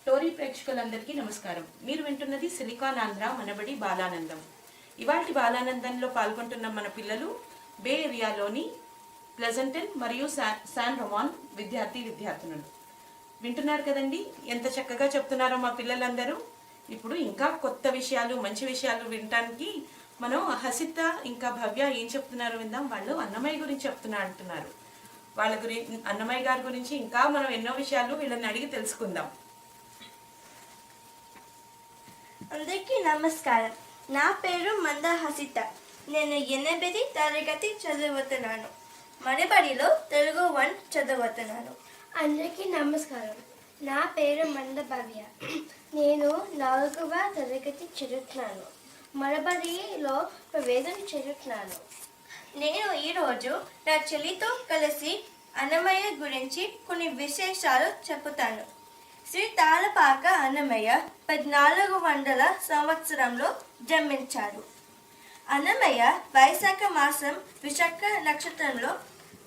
Tori ప్రేక్షకులందరికీ నమస్కారం. మీరు వింటున్నది సిలికాన్ ఆంధ్ర మనబడి బాలానందం. ఇవాల్టి బాలానందంలో పాల్గొంటున్న మన పిల్లలు బే ఏరియాలోని ప్లెజెంటన్ మరియు శాన్ రొమాన్ విద్యార్థినులు. వింటున్నారు కదండి, ఎంత చక్కగా చెప్తున్నారో మా పిల్లలందరూ. ఇప్పుడు ఇంకా కొత్త విషయాలు, మంచి విషయాలు వినటానికి మనం హసిత ఇంకా భవ్య ఏం చెప్తున్నారు విందాం. వాళ్ళు అన్నమయ్య గురించి అంటున్నారు. వాళ్ళ గురించి, అన్నమయ్య గారి గురించి ఇంకా మనం ఎన్నో విషయాలు వీళ్ళని అడిగి తెలుసుకుందాం. అందరికీ నమస్కారం. నా పేరు మంద హసిత. నేను 8వ తరగతి చదువుతున్నాను. మనబడిలో తెలుగు 1 చదువుతున్నాను. అందరికీ నమస్కారం. నా పేరు మంద భవ్య. నేను 4వ తరగతి చదువుతున్నాను. మనబడిలో ప్రవేశం చదువుతున్నాను. నేను ఈరోజు నా చెల్లితో కలిసి అన్నమయ్య గురించి కొన్ని విశేషాలు చెబుతాను. శ్రీ తాళపాక అన్నమయ్య 1400 సంవత్సరంలో జన్మించాడు. అన్నమయ్య వైశాఖ మాసం విశాఖ నక్షత్రంలో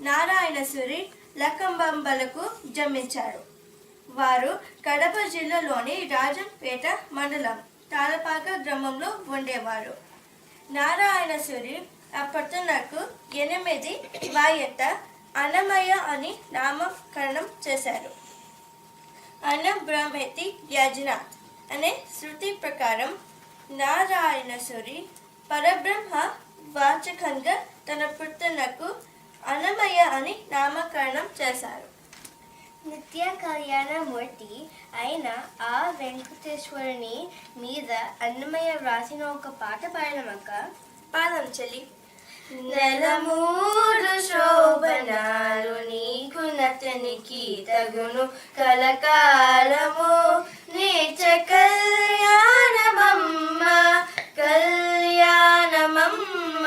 నారాయణసురి లకంబంబలకు జన్మించాడు. వారు కడప జిల్లాలోని రాజంపేట మండలం తాళపాక గ్రామంలో ఉండేవారు. నారాయణసురి అప్పటినకు 8 వాయట అన్నమయ్య అని నామకరణం చేశారు. అన్నబ్రహ్మేతి యజన అనే శృతి ప్రకారం నారాయణసురి పరబ్రహ్మ వాచకంగా తన పుత్రునకు అన్నమయ్య అని నామకరణం చేశారు. నిత్య కళ్యాణమూర్తి అయిన ఆ వెంకటేశ్వరుని మీద అన్నమయ్య వ్రాసిన ఒక పాట పాడమక్క. పాదం చెల్లి. నెలమూడు శోభనాలు నీకు నతనికి తగును కలకాలము నీచ కళ్యాణమమ్మ కళ్యాణమమ్మ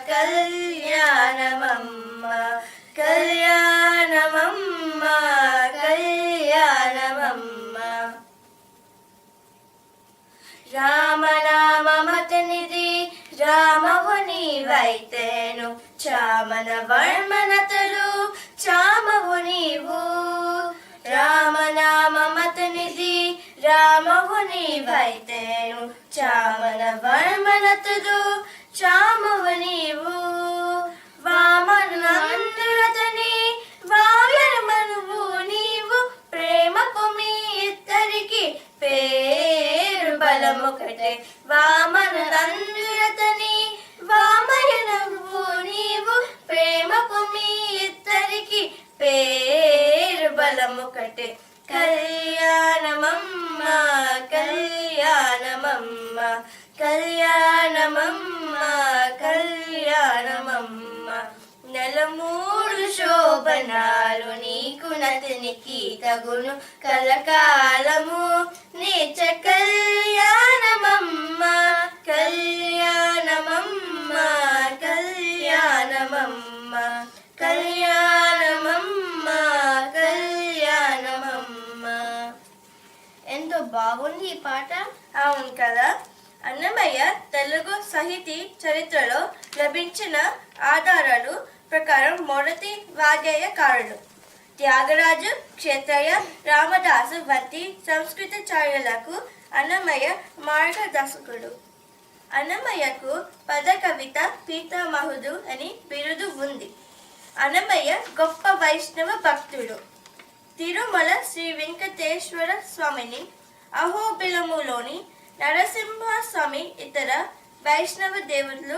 కళ్యాణమమ్మ కళ్యాణమమ్మ కళ్యాణమమ్మ. రామనామమతనిది రామవు నీవైతేను చామన వర్మనతలు చామవు నీవు. రామనామమతనిది రామవు నీవైతేను చామన వర్మనతలు చామవు నీవు. వామనందురతని వావ్యమనువు నీవు ప్రేమకు మీ ఇద్దరికి పేరు బలమొకటే. వామనందురతని వామయనవు నీవు ప్రేమకు మీ ఇద్దరికి పేరు బలమొకటే. కళ్యాణమమ్మ కళ్యాణమమ్మ కళ్యాణమమ్మ కళ్యాణమమ్మ. నెలమూడు శోభనాలు నీకు నతనికి తగును కలకాలము నీచ కళ్యాణమమ్మ కళ్యాణమమ్మ కళ్యాణమమ్మ కళ్యాణమమ్మ కళ్యాణమమ్మ. ఎంతో బాగుంది ఈ పాట. అవును కదా. అన్నమయ్య తెలుగు సాహితీ చరిత్రలో లభించిన ఆధారాలు ప్రకారం మొదటి వాగ్గేయకారుడు. త్యాగరాజు, క్షేత్రయ్య, రామదాసు వంటి సంస్కృతాచార్యులకు అన్నమయ్య మార్గదర్శకుడు. అన్నమయ్యకు పద కవిత పీతామహుడు అని బిరుదు ఉంది. అన్నమయ్య గొప్ప వైష్ణవ భక్తుడు. తిరుమల శ్రీ వెంకటేశ్వర స్వామిని, అహోబిలములోని నరసింహస్వామి ఇతర వైష్ణవ దేవుళ్ళు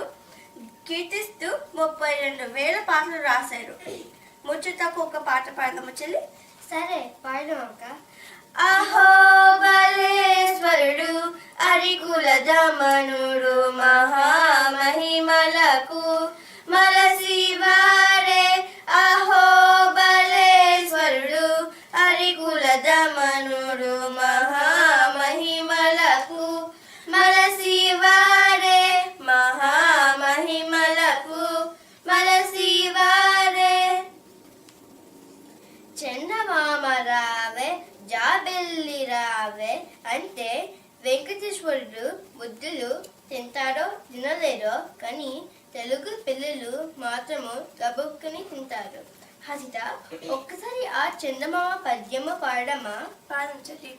కీర్తిస్తూ 32,000 పాటలు రాశారు. ముచ్చటకు ఒక పాట పాడదాము చెల్లి. సరే పాడమక్క. అహోబలేశ్వరుడు అరికుల దమనుడు మహామహిమలకు మలసివారే. అహోబలేశ్వరుడు అరికుల దమనుడు మహామహిమలకు మలసివారే మహామహిమలకు మలసివారే. చందమామ రావే జాబెల్లి రావే అంటే వెంకటేశ్వరుడు ముద్దులు తింటాడో తినలేదో కానీ తెలుగు పిల్లలు మాత్రము గబుక్కుని తింటారు. హసిత, ఒక్కసారి ఆ చందమామ పద్యము పాడమా? పాడించండి.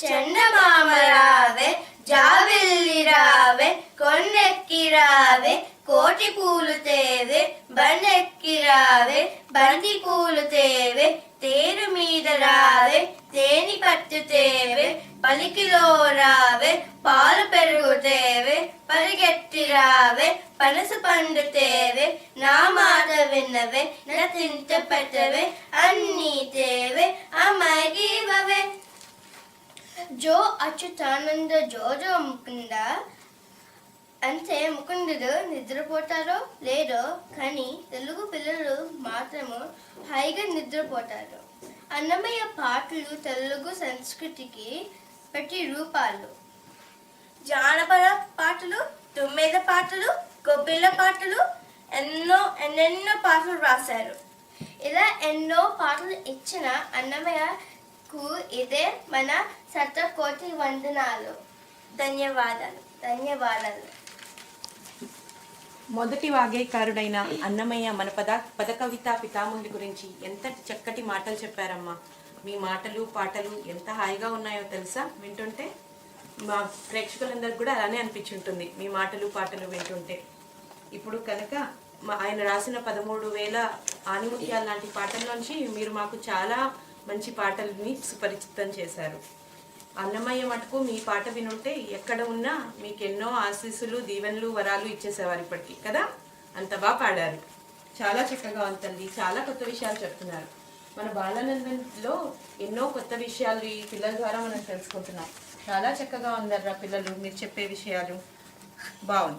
చందమామ రావే జాబిల్లి రావే కొండెక్కి రావే కోటి పూలు తేవే బండెక్కి రావే బంతి పూలు తేవే తేరు మీద రావే తేని పట్టు తేవే పలికిలో రావే పాలు పెరుగు తేవే పరిగెత్తి రావే పనస పండు తేవే నా మాట విన్నవే నా తింట పెట్టవే అన్నీ తేవే అమ్మాయికి ఇవ్వవే. జో అచ్యుతానంద జోజో ముకుంద అంటే ముకుందుడు నిద్రపోతారో లేదో కానీ తెలుగు పిల్లలు మాత్రము హాయిగా నిద్రపోతారు. అన్నమయ్య పాటలు తెలుగు సంస్కృతికి ప్రతిరూపాలు. జానపద పాటలు, తుమ్మెద పాటలు, గొబ్బిళ్ళ పాటలు ఎన్నెన్నో పాటలు రాశారు. ఇలా ఎన్నో పాటలు ఇచ్చిన అన్నమయ్యకు ఇదే మన శతకోటి వందనాలు. ధన్యవాదాలు. ధన్యవాదాలు. మొదటి వాగ్గేయకారుడైన అన్నమయ్య మన పద కవితా పితామహుడి గురించి ఎంత చక్కటి మాటలు చెప్పారమ్మా. మీ మాటలు పాటలు ఎంత హాయిగా ఉన్నాయో తెలుసా వింటుంటే. మా ప్రేక్షకులందరికీ కూడా అలానే అనిపించుంటుంది మీ మాటలు పాటలు వింటుంటే. ఇప్పుడు కనుక ఆయన రాసిన 13,000 ఆణిముత్యాల లాంటి పాటల్లోంచి మీరు మాకు చాలా మంచి పాటల్ని సుపరిచితం చేశారు. అన్నమయ్య మటుకు మీ పాట వినుంటే ఎక్కడ ఉన్నా మీకు ఎన్నో ఆశీస్సులు దీవెనలు వరాలు ఇచ్చేసేవారు ఇప్పటికీ కదా. అంత బాగా పాడారు. చాలా చక్కగా ఉంటుంది. చాలా కొత్త విషయాలు చెప్తున్నారు. మన బాలానందంలో ఎన్నో కొత్త విషయాలు ఈ పిల్లల ద్వారా మనం తెలుసుకుంటున్నాం. చాలా చక్కగా ఉన్నారు పిల్లలు. మీరు చెప్పే విషయాలు బాగుంది.